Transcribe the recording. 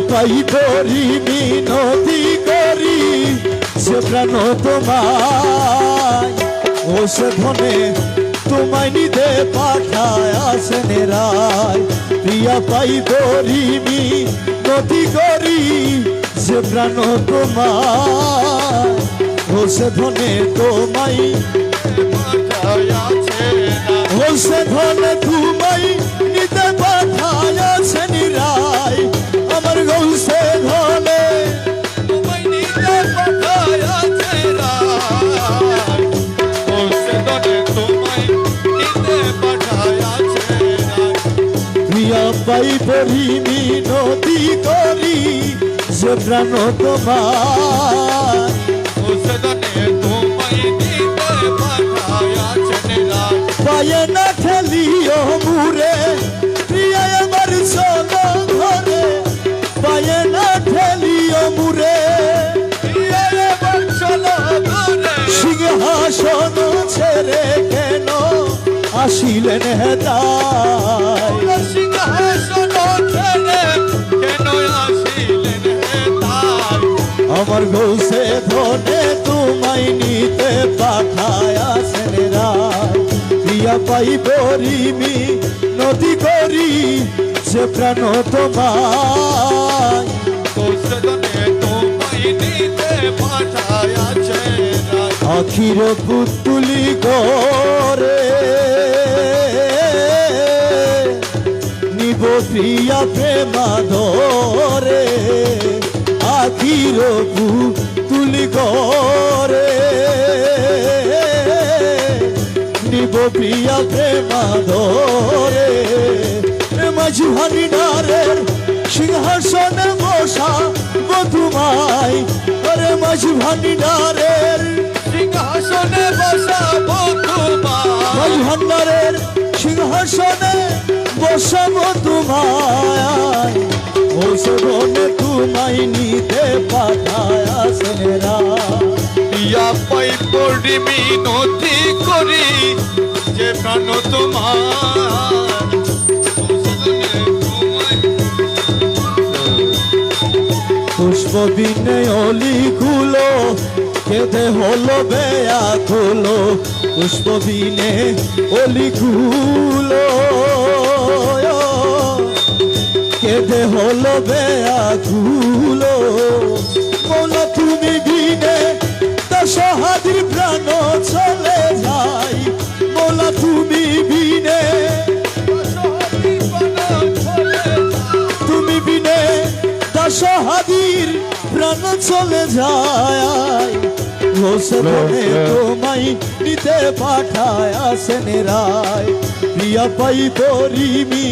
পাই করি মিনতি করি সে প্রাণ তোমায় ও সে ধনে তোমায় নিতে পাঠায় আসেন রায় প্রিয়া পাই করি মিনতি করি সে প্রাণ তোমায় ও সে ধনে তোমায় পাঠায় আসেন ও সে ধনে তোমায় নিতে পাঠায় আসেন রায় আমার গৌসে ধনে তোমায় নিতে পাঠায় আসেন রায় গৌসে ধনে তোমায় নিতে পাঠায় আসেন রায় প্রিয়া পাই পরি মিনতি করি যে প্রাণ তোমায় গৌসে ধনে তোমায় নিতে পাঠায় আসেন রায় পায়ে না ঠেলিও মুরে প্রিয়া আমার চলো ঘরে পায়ে না ঠেলিও মুরে প্রিয়া আমার চলো ঘরে সিংহাসন ছেড়ে কেন আসিলেন হেতায় সিংহাসন ছেড়ে কেন আসিলেন হেতায় আমার গৌসে ধনে তোমায় নিতে পাঠায় আসেন রায় প্রিয়া পাই করি মিনতি করি সে প্রাণ তোমায় গৌসে ধনে তোমায় নিতে পাঠায় আসেন রায় আখির পুতুলি করে নিব প্রিয়া প্রেমা ধরে আখির পুতুলি করে নিব প্রিয়া প্রেমা ধরে মাঝি ভান্ডারের সিংহাসনে বসা তোমায় আরে মাঝি ভান্ডারের সিংহাসনে বসা তোমায় ভান্ডারের সিংহাসনে বসাব তোমায় ও সবনে তোমায় নিতে পাঠায় আসেন রায় প্রিয়া পাই পড়ি মিনতি করি যে প্রাণ তোমার পুষ্প বিনে অলিগুলো কেঁদে হলো বেয়াকুলো পুষ্প বিনে অলিগুলো কেঁদে হলো বেয়াকুলো মৌলা তুমি বিনে দশহাদির প্রাণ চলে যাই মৌলা তুমি বিনে তুমি বিনে দশহাদির প্রাণ চলে যায় ঘোষে ধনে তোমায় নিতে পাঠায় আসেন রায় প্রিয়া পাই পরিমি